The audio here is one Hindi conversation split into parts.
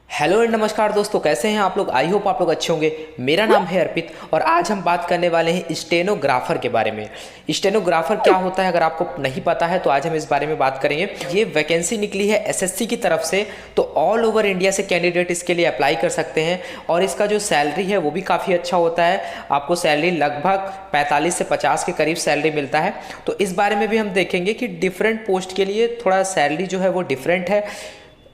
हेलो एंड नमस्कार दोस्तों, कैसे हैं आप लोग। आई होप आप लोग अच्छे होंगे। मेरा नाम है अर्पित और आज हम बात करने वाले हैं स्टेनोग्राफर के बारे में। स्टेनोग्राफर क्या होता है, अगर आपको नहीं पता है तो आज हम इस बारे में बात करेंगे। ये वैकेंसी निकली है एसएससी की तरफ से, तो ऑल ओवर इंडिया से कैंडिडेट इसके लिए अप्लाई कर सकते हैं और इसका जो सैलरी है वो भी काफ़ी अच्छा होता है। आपको सैलरी लगभग 45 से 50 के करीब सैलरी मिलता है। तो इस बारे में भी हम देखेंगे कि डिफरेंट पोस्ट के लिए थोड़ा सैलरी जो है वो डिफरेंट है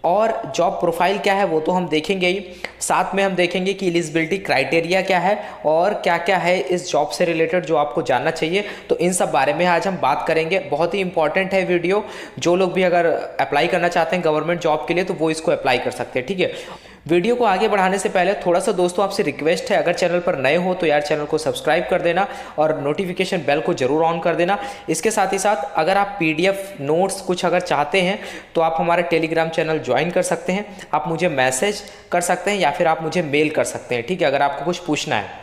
और जॉब प्रोफाइल क्या है वो तो हम देखेंगे ही। साथ में हम देखेंगे कि एलिजिबिलिटी क्राइटेरिया क्या है और क्या क्या है इस जॉब से रिलेटेड जो आपको जानना चाहिए। तो इन सब बारे में आज हम बात करेंगे। बहुत ही इंपॉर्टेंट है वीडियो। जो लोग भी अगर अप्लाई करना चाहते हैं गवर्नमेंट जॉब के लिए तो वो इसको अप्लाई कर सकते हैं, ठीक है। वीडियो को आगे बढ़ाने से पहले थोड़ा सा दोस्तों आपसे रिक्वेस्ट है, अगर चैनल पर नए हो तो यार चैनल को सब्सक्राइब कर देना और नोटिफिकेशन बेल को जरूर ऑन कर देना। इसके साथ ही साथ अगर आप पीडीएफ नोट्स कुछ अगर चाहते हैं तो आप हमारा टेलीग्राम चैनल ज्वाइन कर सकते हैं। आप मुझे मैसेज कर सकते हैं या फिर आप मुझे मेल कर सकते हैं, ठीक है, अगर आपको कुछ पूछना है।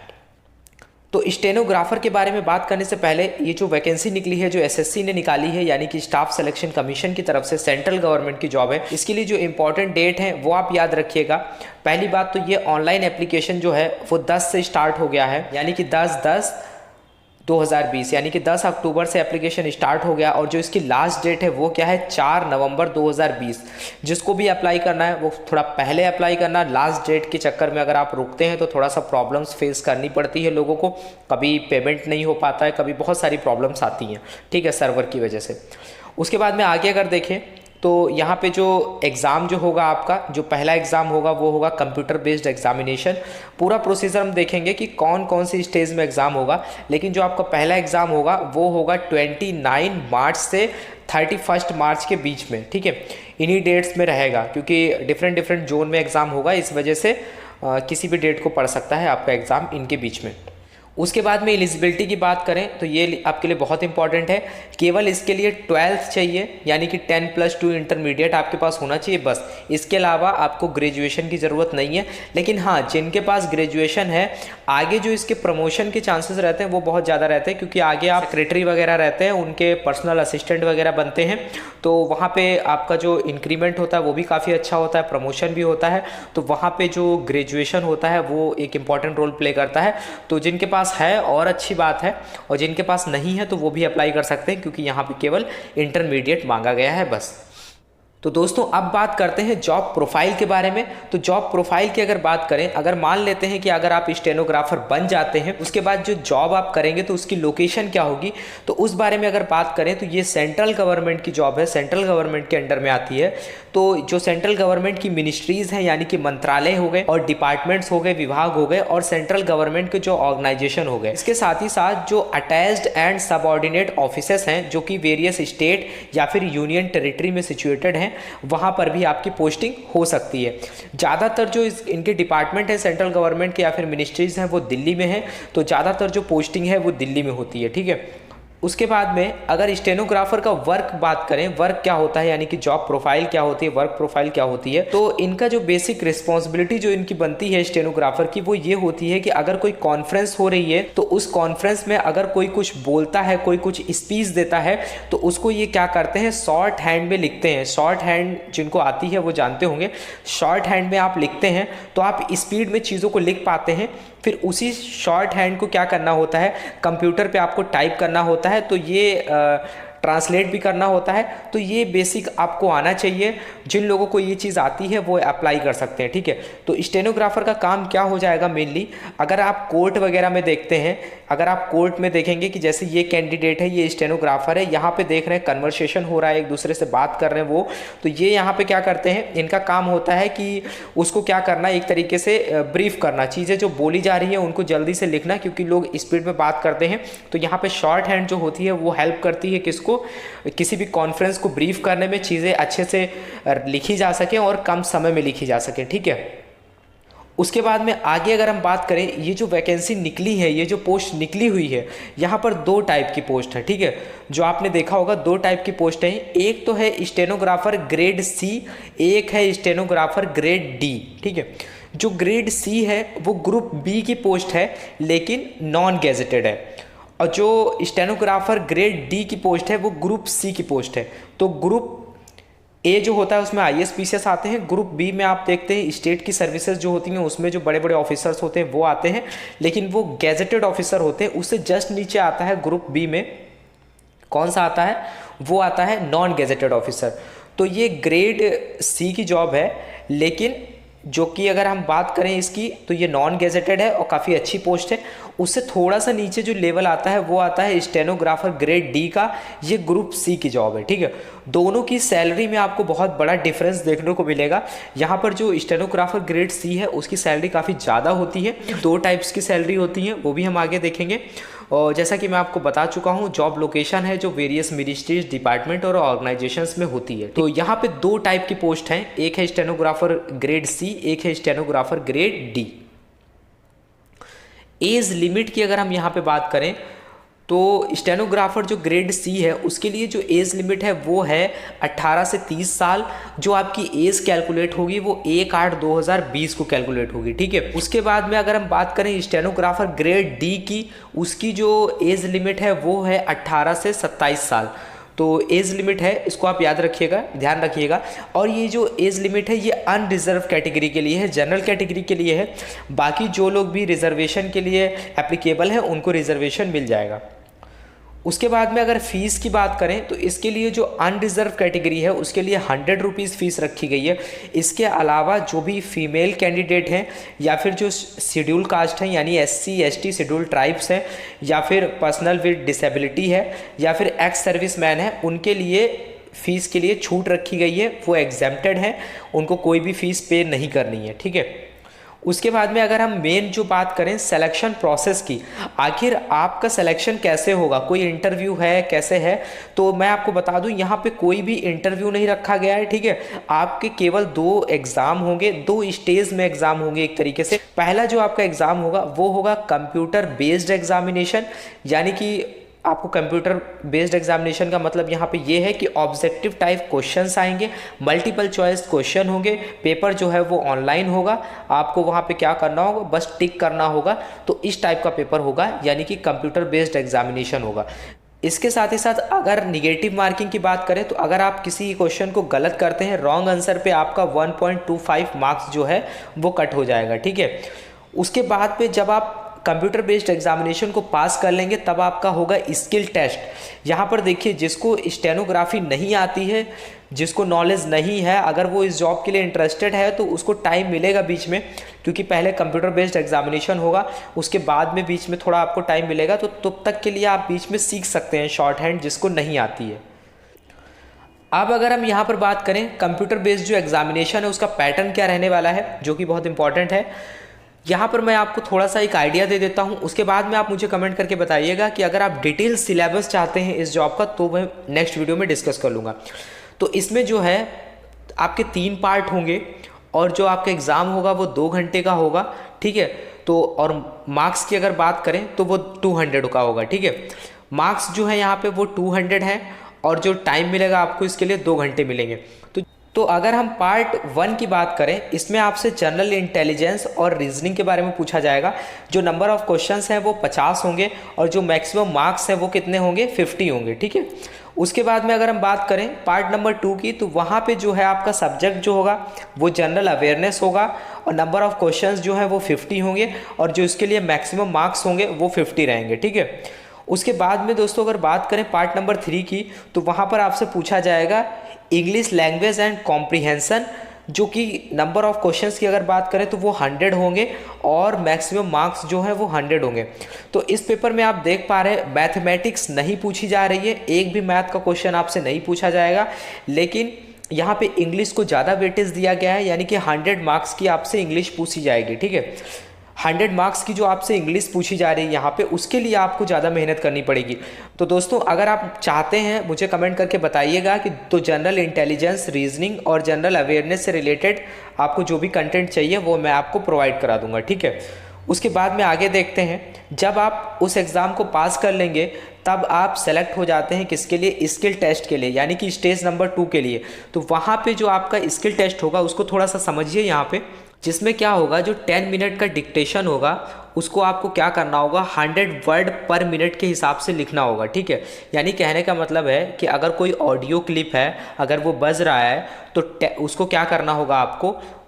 तो स्टेनोग्राफर के बारे में बात करने से पहले ये जो वैकेंसी निकली है जो एसएससी ने निकाली है, यानी कि स्टाफ सिलेक्शन कमीशन की तरफ से सेंट्रल गवर्नमेंट की जॉब है, इसके लिए जो इंपॉर्टेंट डेट है वो आप याद रखिएगा। पहली बात तो ये ऑनलाइन एप्लीकेशन जो है वो 10 से स्टार्ट हो गया है, यानी कि 10/10/2020, यानी कि 10 अक्टूबर से एप्लीकेशन स्टार्ट हो गया। और जो इसकी लास्ट डेट है वो क्या है, 4 नवंबर 2020। जिसको भी अप्लाई करना है वो थोड़ा पहले अप्लाई करना। लास्ट डेट के चक्कर में अगर आप रुकते हैं तो थोड़ा सा प्रॉब्लम्स फेस करनी पड़ती है लोगों को। कभी पेमेंट नहीं हो पाता है, कभी बहुत सारी प्रॉब्लम्स आती हैं, ठीक है, सर्वर की वजह से। उसके बाद में आगे अगर देखें तो यहाँ पे जो एग्ज़ाम जो होगा आपका, जो पहला एग्ज़ाम होगा वो होगा कंप्यूटर बेस्ड एग्जामिनेशन। पूरा प्रोसीजर हम देखेंगे कि कौन कौन सी स्टेज में एग्ज़ाम होगा। लेकिन जो आपका पहला एग्ज़ाम होगा वो होगा 29 मार्च से 31 मार्च के बीच में, ठीक है। इन्हीं डेट्स में रहेगा क्योंकि डिफरेंट जोन में एग्ज़ाम होगा, इस वजह से किसी भी डेट को पढ़ सकता है आपका एग्ज़ाम इनके बीच में। उसके बाद में एलिजिबिलिटी की बात करें तो ये आपके लिए बहुत इंपॉर्टेंट है। केवल इसके लिए 12th चाहिए, यानी कि 10+2 इंटरमीडिएट आपके पास होना चाहिए बस। इसके अलावा आपको ग्रेजुएशन की ज़रूरत नहीं है। लेकिन हाँ, जिनके पास ग्रेजुएशन है आगे जो इसके प्रमोशन के चांसेस रहते हैं वो बहुत ज़्यादा रहते हैं, क्योंकि आगे आप सेक्रेटरी वगैरह रहते हैं, उनके पर्सनल असिस्टेंट वगैरह बनते हैं, तो वहाँ पर आपका जो इंक्रीमेंट होता है वो भी काफ़ी अच्छा होता है, प्रमोशन भी होता है। तो वहाँ पर जो ग्रेजुएशन होता है वो एक इम्पॉर्टेंट रोल प्ले करता है। तो जिनके पास है और अच्छी बात है, और जिनके पास नहीं है तो वो भी अप्लाई कर सकते हैं, क्योंकि यहाँ पे केवल इंटरमीडिएट मांगा गया है बस। तो दोस्तों अब बात करते हैं जॉब प्रोफाइल के बारे में। तो जॉब प्रोफाइल की अगर बात करें, अगर मान लेते हैं कि अगर आप स्टेनोग्राफर बन जाते हैं, उसके बाद जो जॉब आप करेंगे तो उसकी लोकेशन क्या होगी, तो उस बारे में अगर बात करें तो ये सेंट्रल गवर्नमेंट की जॉब है, सेंट्रल गवर्नमेंट के अंडर में आती है। तो जो सेंट्रल गवर्नमेंट की मिनिस्ट्रीज़ हैं, यानी कि मंत्रालय हो गए और डिपार्टमेंट्स हो गए, विभाग हो गए, और सेंट्रल गवर्नमेंट के जो ऑर्गेनाइजेशन हो गए, इसके साथ ही साथ जो अटैच्ड एंड सबऑर्डिनेट ऑफिसेस हैं जो कि वेरियस स्टेट या फिर यूनियन टेरिटरी में सिचुएटेड हैं, वहां पर भी आपकी पोस्टिंग हो सकती है। ज़्यादातर जो इनके डिपार्टमेंट है सेंट्रल गवर्नमेंट के या फिर मिनिस्ट्रीज हैं वो दिल्ली में है, तो ज़्यादातर जो पोस्टिंग है वो दिल्ली में होती है, ठीक है। उसके बाद में अगर स्टेनोग्राफर का वर्क बात करें, वर्क क्या होता है, यानी कि जॉब प्रोफाइल क्या होती है, वर्क प्रोफाइल क्या होती है, तो इनका जो बेसिक रिस्पॉन्सिबिलिटी जो इनकी बनती है स्टेनोग्राफर की वो ये होती है कि अगर कोई कॉन्फ्रेंस हो रही है तो उस कॉन्फ्रेंस में अगर कोई कुछ बोलता है, कोई कुछ स्पीच देता है, तो उसको ये क्या करते हैं, शॉर्ट हैंड में लिखते हैं। शॉर्ट हैंड जिनको आती है वो जानते होंगे। शॉर्ट हैंड में आप लिखते हैं तो आप स्पीड में चीज़ों को लिख पाते हैं। फिर उसी शॉर्ट हैंड को क्या करना होता है, कंप्यूटर पे आपको टाइप करना होता है, तो ये ट्रांसलेट भी करना होता है। तो ये बेसिक आपको आना चाहिए। जिन लोगों को ये चीज़ आती है वो अप्लाई कर सकते हैं, ठीक है। तो स्टेनोग्राफर का काम क्या हो जाएगा मेनली, अगर आप कोर्ट वगैरह में देखते हैं, अगर आप कोर्ट में देखेंगे कि जैसे ये कैंडिडेट है, ये स्टेनोग्राफर है, यहाँ पे देख रहे हैं कन्वर्सेशन हो रहा है, एक दूसरे से बात कर रहे हैं वो, तो ये यहाँ पे क्या करते हैं, इनका काम होता है कि उसको क्या करना, एक तरीके से ब्रीफ करना, चीज़ें जो बोली जा रही है उनको जल्दी से लिखना, क्योंकि लोग स्पीड में बात करते हैं। तो यहाँ पे शॉर्ट हैंड जो होती है वो हेल्प करती है किसको, किसी भी कॉन्फ्रेंस को ब्रीफ करने में, चीज़ें अच्छे से लिखी जा सके और कम समय में लिखी जा सके, ठीक है। उसके बाद में आगे अगर हम बात करें, ये जो वैकेंसी निकली है, ये जो पोस्ट निकली हुई है, यहाँ पर 2 टाइप की पोस्ट है, ठीक है। जो आपने देखा होगा 2 टाइप की पोस्ट है। एक तो है स्टेनोग्राफर ग्रेड सी, एक है स्टेनोग्राफर ग्रेड डी, ठीक है। जो ग्रेड सी है वो ग्रुप बी की पोस्ट है, लेकिन नॉन गैजेटेड है। और जो स्टेनोग्राफर ग्रेड डी की पोस्ट है वो ग्रुप सी की पोस्ट है। तो ग्रुप ए जो होता है उसमें ISPCS आते हैं, ग्रुप बी में आप देखते हैं स्टेट की सर्विसेज जो होती हैं उसमें जो बड़े बड़े ऑफिसर्स होते हैं वो आते हैं, लेकिन वो गैजेटेड ऑफिसर होते हैं। उससे जस्ट नीचे आता है ग्रुप बी में कौन सा आता है, वो आता है नॉन गैजेटेड ऑफिसर। तो ये ग्रेड सी की जॉब है, लेकिन जो कि अगर हम बात करें इसकी तो ये नॉन गैजेटेड है और काफ़ी अच्छी पोस्ट है। उससे थोड़ा सा नीचे जो लेवल आता है वो आता है स्टेनोग्राफर ग्रेड डी का, ये ग्रुप सी की जॉब है, ठीक है। दोनों की सैलरी में आपको बहुत बड़ा डिफरेंस देखने को मिलेगा। यहाँ पर जो स्टेनोग्राफर ग्रेड सी है उसकी सैलरी काफ़ी ज़्यादा होती है। 2 टाइप्स की सैलरी होती हैं, वो भी हम आगे देखेंगे। और जैसा कि मैं आपको बता चुका हूँ, जॉब लोकेशन है जो वेरियस मिनिस्ट्रीज, डिपार्टमेंट और ऑर्गेनाइजेशंस में होती है। तो यहाँ पे 2 टाइप की पोस्ट हैं, एक है स्टेनोग्राफर ग्रेड सी, एक है stenographer grade D. Age limit की अगर हम यहाँ पे बात करें तो स्टेनोग्राफर जो ग्रेड सी है उसके लिए जो एज लिमिट है वो है 18 से 30 साल। जो आपकी एज कैलकुलेट होगी वो 1/8/2020 को कैलकुलेट होगी, ठीक है। उसके बाद में अगर हम बात करें स्टेनोग्राफर ग्रेड डी की, उसकी जो एज लिमिट है वो है 18 से 27 साल। तो एज लिमिट है, इसको आप याद रखिएगा, ध्यान रखिएगा। और ये जो एज लिमिट है ये अनरिजर्व कैटेगरी के लिए है, जनरल कैटेगरी के लिए है। बाकी जो लोग भी रिजर्वेशन के लिए एप्लीकेबल हैं उनको रिजर्वेशन मिल जाएगा। उसके बाद में अगर फ़ीस की बात करें तो इसके लिए जो अनरिजर्व कैटेगरी है उसके लिए 100 रुपीज़ फ़ीस रखी गई है। इसके अलावा जो भी फीमेल कैंडिडेट हैं या फिर जो शेड्यूल कास्ट हैं यानी SC ST शेड्यूल ट्राइब्स हैं या फिर पर्सनल विद डिसेबिलिटी है या फिर एक्स सर्विस मैन है, उनके लिए फ़ीस के लिए छूट रखी गई है, वो एग्जेम्प्टेड हैं, उनको कोई भी फ़ीस पे नहीं करनी है, ठीक है। उसके बाद में अगर हम मेन जो बात करें सिलेक्शन प्रोसेस की, आखिर आपका सिलेक्शन कैसे होगा, कोई इंटरव्यू है कैसे है, तो मैं आपको बता दूं यहाँ पे कोई भी इंटरव्यू नहीं रखा गया है, ठीक है। आपके केवल 2 एग्ज़ाम होंगे, 2 स्टेज में एग्ज़ाम होंगे एक तरीके से। पहला जो आपका एग्ज़ाम होगा वो होगा कंप्यूटर बेस्ड एग्जामिनेशन, यानी कि आपको कंप्यूटर बेस्ड एग्जामिनेशन का मतलब यहाँ पे ये है कि ऑब्जेक्टिव टाइप क्वेश्चंस आएंगे, मल्टीपल चॉइस क्वेश्चन होंगे, पेपर जो है वो ऑनलाइन होगा, आपको वहाँ पे क्या करना होगा, बस टिक करना होगा। तो इस टाइप का पेपर होगा, यानी कि कंप्यूटर बेस्ड एग्जामिनेशन होगा। इसके साथ ही साथ अगर निगेटिव मार्किंग की बात करें तो अगर आप किसी क्वेश्चन को गलत करते हैं, रॉन्ग आंसर पे आपका 1.25 मार्क्स जो है वो कट हो जाएगा, ठीक है। उसके बाद पे जब आप कंप्यूटर बेस्ड एग्जामिनेशन को पास कर लेंगे तब आपका होगा स्किल टेस्ट। यहाँ पर देखिए, जिसको स्टेनोग्राफी नहीं आती है, जिसको नॉलेज नहीं है, अगर वो इस जॉब के लिए इंटरेस्टेड है तो उसको टाइम मिलेगा बीच में, क्योंकि पहले कंप्यूटर बेस्ड एग्जामिनेशन होगा, उसके बाद में बीच में थोड़ा आपको टाइम मिलेगा, तो तब तक के लिए आप बीच में सीख सकते हैं शॉर्ट हैंड, जिसको नहीं आती है। अब अगर हम यहाँ पर बात करें कंप्यूटर बेस्ड जो एग्जामिनेशन है उसका पैटर्न क्या रहने वाला है, जो कि बहुत इंपॉर्टेंट है, यहाँ पर मैं आपको थोड़ा सा एक आइडिया दे देता हूँ। उसके बाद में आप मुझे कमेंट करके बताइएगा कि अगर आप डिटेल सिलेबस चाहते हैं इस जॉब का तो मैं नेक्स्ट वीडियो में डिस्कस कर लूँगा। तो इसमें जो है आपके 3 पार्ट होंगे और जो आपका एग्ज़ाम होगा वो 2 घंटे का होगा, ठीक है। तो और मार्क्स की अगर बात करें तो वो 200 का होगा, ठीक है। मार्क्स जो है यहाँ पर वो 200 है और जो टाइम मिलेगा आपको इसके लिए 2 घंटे मिलेंगे। तो अगर हम पार्ट 1 की बात करें, इसमें आपसे जनरल इंटेलिजेंस और रीजनिंग के बारे में पूछा जाएगा। जो नंबर ऑफ क्वेश्चंस हैं वो 50 होंगे और जो मैक्सिमम मार्क्स हैं वो कितने होंगे, 50 होंगे, ठीक है। उसके बाद में अगर हम बात करें पार्ट नंबर 2 की, तो वहाँ पे जो है आपका सब्जेक्ट जो होगा वो जनरल अवेयरनेस होगा और नंबर ऑफ क्वेश्चंस जो है वो 50 होंगे और जो इसके लिए मैक्सिमम मार्क्स होंगे वो 50 रहेंगे, ठीक है। उसके बाद में दोस्तों अगर बात करें पार्ट नंबर 3 की, तो वहाँ पर आपसे पूछा जाएगा इंग्लिश लैंग्वेज एंड कॉम्प्रीहेंसन, जो कि नंबर ऑफ क्वेश्चंस की अगर बात करें तो वो 100 होंगे और मैक्सिमम मार्क्स जो है वो 100 होंगे। तो इस पेपर में आप देख पा रहे हैं मैथमेटिक्स नहीं पूछी जा रही है, एक भी मैथ का क्वेश्चन आपसे नहीं पूछा जाएगा, लेकिन यहाँ पे इंग्लिश को ज़्यादा वेटेज दिया गया है, यानी कि 100 मार्क्स की आपसे इंग्लिश पूछी जाएगी, ठीक है। 100 मार्क्स की जो आपसे इंग्लिश पूछी जा रही है यहाँ पे, उसके लिए आपको ज़्यादा मेहनत करनी पड़ेगी। तो दोस्तों अगर आप चाहते हैं मुझे कमेंट करके बताइएगा कि तो जनरल इंटेलिजेंस, रीजनिंग और जनरल अवेयरनेस से रिलेटेड आपको जो भी कंटेंट चाहिए वो मैं आपको प्रोवाइड करा दूंगा, ठीक है। उसके बाद में आगे देखते हैं, जब आप उस एग्ज़ाम को पास कर लेंगे तब आप सेलेक्ट हो जाते हैं किसके लिए, स्किल टेस्ट के लिए, यानी कि स्टेज नंबर 2 के लिए। तो वहाँ पे जो आपका स्किल टेस्ट होगा उसको थोड़ा सा समझिए यहाँ पे, जिसमें क्या होगा, जो 10 मिनट का डिक्टेशन होगा उसको आपको क्या करना होगा, 100 वर्ड पर मिनट के हिसाब से लिखना होगा, ठीक है। यानी कहने का मतलब है कि अगर कोई ऑडियो क्लिप है, अगर वो बज रहा है तो उसको क्या करना होगा,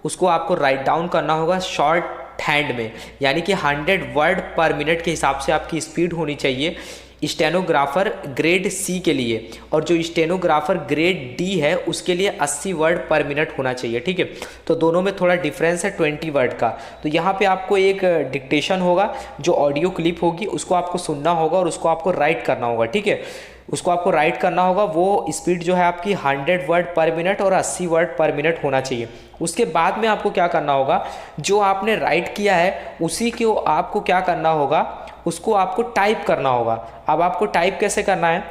उसको आपको राइट डाउन करना होगा शॉर्ट हैंड में, यानी कि 100 वर्ड पर मिनट के हिसाब से आपकी स्पीड होनी चाहिए स्टेनोग्राफर ग्रेड सी के लिए, और जो स्टेनोग्राफर ग्रेड डी है उसके लिए 80 वर्ड पर मिनट होना चाहिए, ठीक है। तो दोनों में थोड़ा डिफरेंस है 20 वर्ड का। तो यहाँ पे आपको एक डिक्टेशन होगा, जो ऑडियो क्लिप होगी उसको आपको सुनना होगा और उसको आपको राइट करना होगा, ठीक है। उसको आपको राइट करना होगा, वो स्पीड जो है आपकी 100 वर्ड पर मिनट और 80 वर्ड पर मिनट होना चाहिए। उसके बाद में आपको क्या करना होगा, जो आपने राइट किया है उसी को आपको क्या करना होगा, उसको आपको टाइप करना होगा। अब आपको टाइप कैसे करना है,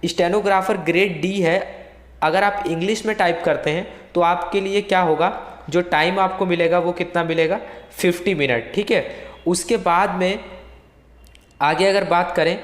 स्टेनोग्राफर ग्रेड डी है, अगर आप इंग्लिश में टाइप करते हैं तो आपके लिए क्या होगा, जो टाइम आपको मिलेगा वो कितना मिलेगा, 50 मिनट, ठीक है। उसके बाद में आगे अगर बात करें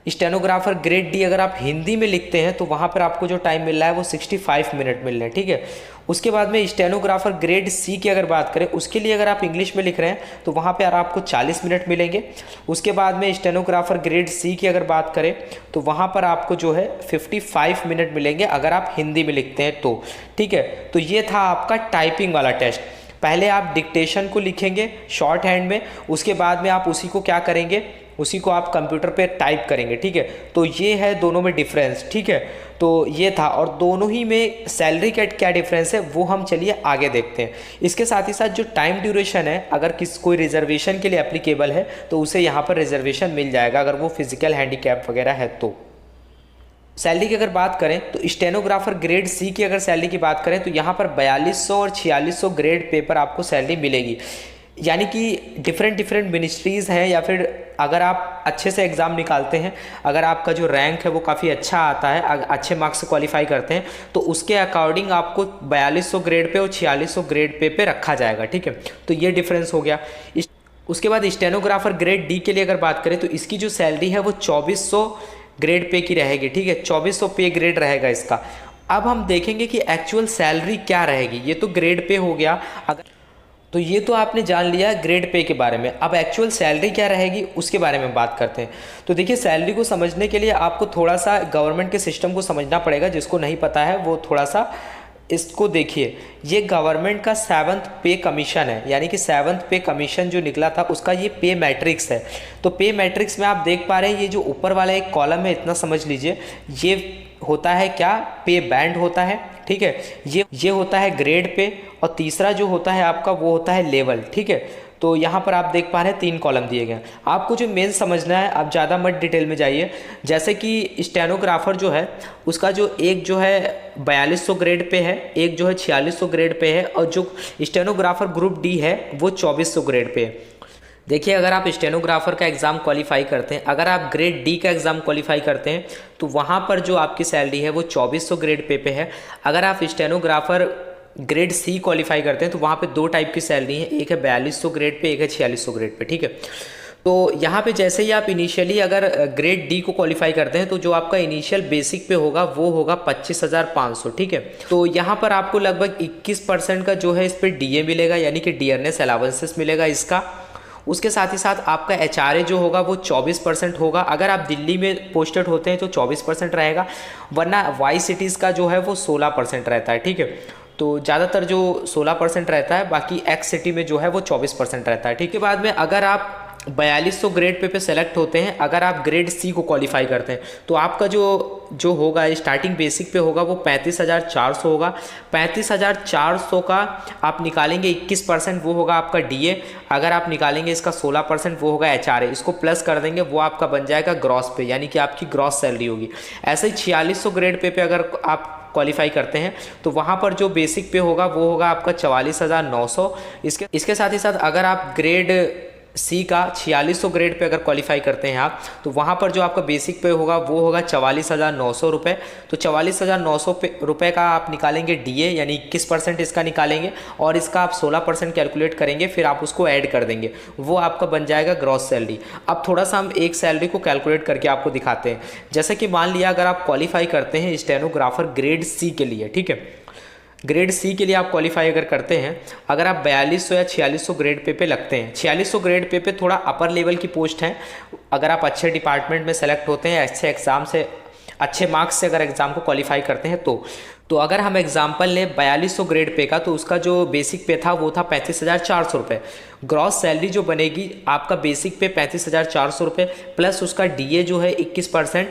स्टेनोग्राफर ग्रेड डी अगर आप हिंदी में लिखते हैं तो वहाँ पर आपको जो टाइम मिल रहा है वो 65 मिनट मिल रहे हैं, ठीक है। उसके बाद में स्टेनोग्राफर ग्रेड सी की अगर बात करें, उसके लिए अगर आप इंग्लिश में लिख रहे हैं तो वहाँ पर आपको 40 मिनट मिलेंगे। उसके बाद में स्टेनोग्राफर ग्रेड सी की अगर बात करें तो वहाँ पर आपको जो है 55 मिनट मिलेंगे अगर आप हिंदी में लिखते हैं तो, ठीक है। तो ये था आपका टाइपिंग वाला टेस्ट। पहले आप डिक्टेशन को लिखेंगे शॉर्ट हैंड में, उसके बाद में आप उसी को क्या करेंगे, उसी को आप कंप्यूटर पे टाइप करेंगे, ठीक है। तो ये है दोनों में डिफरेंस, ठीक है। तो ये था, और दोनों ही में सैलरी का क्या डिफरेंस है वो हम चलिए आगे देखते हैं। इसके साथ ही साथ जो टाइम ड्यूरेशन है, अगर कोई रिजर्वेशन के लिए एप्लीकेबल है तो उसे यहाँ पर रिजर्वेशन मिल जाएगा, अगर वो फिजिकल हैंडीकैप वगैरह है तो। सैलरी की अगर बात करें तो स्टेनोग्राफर ग्रेड सी की अगर सैलरी की बात करें तो यहाँ पर 4200 और 4600 ग्रेड पे पर आपको सैलरी मिलेगी। यानी कि डिफरेंट मिनिस्ट्रीज़ हैं, या फिर अगर आप अच्छे से एग्ज़ाम निकालते हैं, अगर आपका जो रैंक है वो काफ़ी अच्छा आता है, अच्छे मार्क्स से क्वालिफाई करते हैं तो उसके अकॉर्डिंग आपको 4200 ग्रेड पे और 4600 ग्रेड पे रखा जाएगा, ठीक है। तो ये डिफरेंस हो गया। उसके बाद स्टेनोग्राफर ग्रेड डी के लिए अगर बात करें तो इसकी जो सैलरी है वो 2400 ग्रेड पे की रहेगी, ठीक है। 2400 पे ग्रेड रहेगा इसका। अब हम देखेंगे कि एक्चुअल सैलरी क्या रहेगी। ये तो ग्रेड पे हो गया, अगर तो ये तो आपने जान लिया ग्रेड पे के बारे में। अब एक्चुअल सैलरी क्या रहेगी उसके बारे में बात करते हैं। तो देखिए, सैलरी को समझने के लिए आपको थोड़ा सा गवर्नमेंट के सिस्टम को समझना पड़ेगा। जिसको नहीं पता है वो थोड़ा सा इसको देखिए। ये गवर्नमेंट का 7th पे कमीशन है, यानी कि 7th पे कमीशन जो निकला था उसका ये पे मैट्रिक्स है। तो पे मैट्रिक्स में आप देख पा रहे हैं, ये जो ऊपर वाला एक कॉलम है, इतना समझ लीजिए, ये होता है क्या, पे बैंड होता है, ठीक है। ये होता है ग्रेड पे, और तीसरा जो होता है आपका वो होता है लेवल, ठीक है। तो यहाँ पर आप देख पा रहे हैं 3 कॉलम दिए गए हैं। आपको जो मेन समझना है, आप ज़्यादा मत डिटेल में जाइए। जैसे कि स्टेनोग्राफर जो है उसका जो एक जो है 4200 ग्रेड पे है, एक जो है 4600 ग्रेड पे है, और जो स्टेनोग्राफर ग्रुप डी है वो 2400 ग्रेड पे है। देखिए, अगर आप स्टेनोग्राफर का एग्ज़ाम क्वालिफाई करते हैं, अगर आप ग्रेड डी का एग्ज़ाम क्वालिफाई करते हैं तो वहाँ पर जो आपकी सैलरी है वो 2400 ग्रेड पे है। अगर आप स्टेनोग्राफर ग्रेड सी क्वालिफाई करते हैं तो वहाँ पे 2 टाइप की सैलरी है, एक है 4200 ग्रेड पे, एक है 4600 ग्रेड पे, ठीक है। तो यहाँ पे जैसे ही आप इनिशियली अगर ग्रेड डी को क्वालिफाई करते हैं तो जो आपका इनिशियल बेसिक पे होगा वो होगा 25,500, ठीक है। तो यहाँ पर आपको लगभग 21% का जो है इस पर डीए मिलेगा, यानी कि डियरनेस अलाउंसेस मिलेगा इसका। उसके साथ ही साथ आपका एचआरए जो होगा वो 24% होगा। अगर आप दिल्ली में पोस्टेड होते हैं तो 24% रहेगा, वरना वाई सिटीज़ का जो है वो 16% रहता है, ठीक है। तो ज़्यादातर जो 16% रहता है, बाकी एक्स सिटी में जो है वो 24% रहता है, ठीक है। बाद में अगर आप 4200 ग्रेड पे सेलेक्ट होते हैं, अगर आप ग्रेड सी को क्वालिफाई करते हैं तो आपका जो होगा स्टार्टिंग बेसिक पे होगा वो 35,400 होगा। 35,400 का आप निकालेंगे 21%, वो होगा आपका डीए। अगर आप निकालेंगे इसका 16%, वो होगा एचआरए। इसको प्लस कर देंगे, वो आपका बन जाएगा ग्रॉस पे, यानी कि आपकी ग्रॉस सैलरी होगी। ऐसे ही 4600 ग्रेड पे अगर आप क्वालिफाई करते हैं तो वहाँ पर जो बेसिक पे होगा वो होगा आपका 44,900। इसके साथ ही साथ अगर आप ग्रेड सी का 4600 ग्रेड पे अगर क्वालिफाई करते हैं आप तो वहाँ पर जो आपका बेसिक पे होगा वो होगा 44,900 रुपये। तो 44,900 रुपये का आप निकालेंगे डीए, यानी 21% इसका निकालेंगे, और इसका आप 16% कैलकुलेट करेंगे, फिर आप उसको ऐड कर देंगे, वो आपका बन जाएगा ग्रॉस सैलरी। अब थोड़ा सा हम एक सैलरी को कैलकुलेट करके आपको दिखाते हैं। जैसे कि मान लिया अगर आप क्वालिफाई करते हैं स्टेनोग्राफर ग्रेड सी के लिए, ठीक है, ग्रेड सी के लिए आप क्वालिफाई अगर करते हैं, अगर आप 4200 या 4600 ग्रेड पे लगते हैं, 4600 ग्रेड पे थोड़ा अपर लेवल की पोस्ट है, अगर आप अच्छे डिपार्टमेंट में सेलेक्ट होते हैं, अच्छे एग्ज़ाम से, अच्छे मार्क्स से अगर एग्ज़ाम को क्वालिफाई करते हैं तो अगर हम एग्जाम्पल लें 4200 ग्रेड पे का, तो उसका जो बेसिक पे था वो था 35,400 रुपये। ग्रॉस सैलरी जो बनेगी आपका बेसिक पे 35,400 रुपये प्लस उसका डीए जो है 21%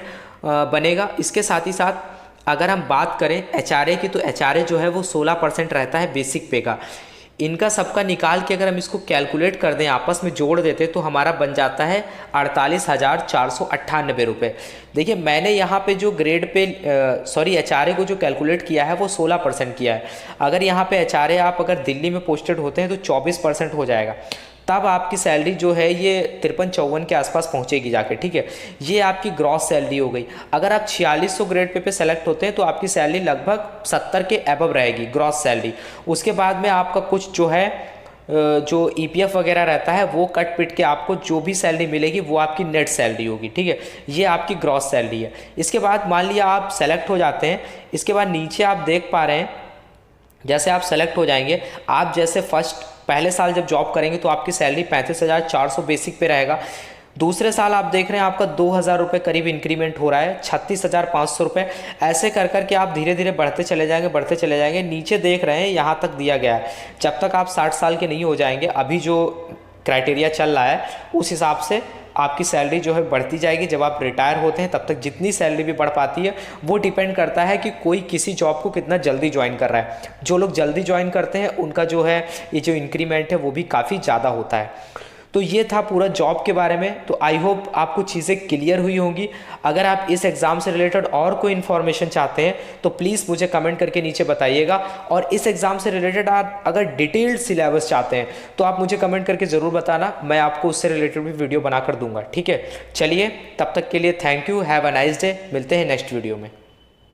बनेगा। इसके साथ ही साथ अगर हम बात करें एचआरए की, तो एचआरए जो है वो 16% रहता है बेसिक पे का। इनका सबका निकाल के अगर हम इसको कैलकुलेट कर दें, आपस में जोड़ देते, तो हमारा बन जाता है 48,498 रुपये। देखिए मैंने यहाँ पे जो ग्रेड पे एचआरए को जो कैलकुलेट किया है वो 16% किया है। अगर यहाँ पे एचआरए आप अगर दिल्ली में पोस्टेड होते हैं तो 24% हो जाएगा, तब आपकी सैलरी जो है ये 53-54 के आसपास पहुंचेगी जाके, ठीक है। ये आपकी ग्रॉस सैलरी हो गई। अगर आप 4600 ग्रेड पे सेलेक्ट होते हैं तो आपकी सैलरी लगभग 70 के अबव रहेगी ग्रॉस सैलरी। उसके बाद में आपका कुछ जो है जो ईपीएफ वगैरह रहता है वो कट पिट के आपको जो भी सैलरी मिलेगी वो आपकी नेट सैलरी होगी, ठीक है। ये आपकी ग्रॉस सैलरी है। इसके बाद मान लिया आप सेलेक्ट हो जाते हैं, इसके बाद नीचे आप देख पा रहे हैं जैसे आप सेलेक्ट हो जाएंगे, आप जैसे पहले साल जब जॉब करेंगे तो आपकी सैलरी 35,400 बेसिक पे रहेगा। दूसरे साल आप देख रहे हैं आपका 2,000 रुपये करीब इंक्रीमेंट हो रहा है, 36,500 रुपये। ऐसे कर करके आप धीरे धीरे बढ़ते चले जाएंगे। नीचे देख रहे हैं यहाँ तक दिया गया है, जब तक आप 60 साल के नहीं हो जाएंगे, अभी जो क्राइटेरिया चल रहा है उस हिसाब से आपकी सैलरी जो है बढ़ती जाएगी। जब आप रिटायर होते हैं तब तक जितनी सैलरी भी बढ़ पाती है वो डिपेंड करता है कि कोई किसी जॉब को कितना जल्दी ज्वाइन कर रहा है। जो लोग जल्दी ज्वाइन करते हैं उनका जो है ये जो इंक्रीमेंट है वो भी काफ़ी ज़्यादा होता है। तो ये था पूरा जॉब के बारे में। तो आई होप आपको चीज़ें क्लियर हुई होंगी। अगर आप इस एग्ज़ाम से रिलेटेड और कोई इन्फॉर्मेशन चाहते हैं तो प्लीज़ मुझे कमेंट करके नीचे बताइएगा, और इस एग्ज़ाम से रिलेटेड आप अगर डिटेल्ड सिलेबस चाहते हैं तो आप मुझे कमेंट करके ज़रूर बताना, मैं आपको उससे रिलेटेड भी वीडियो बनाकर दूंगा, ठीक है। चलिए तब तक के लिए thank you, have a nice day. मिलते हैं नेक्स्ट वीडियो में।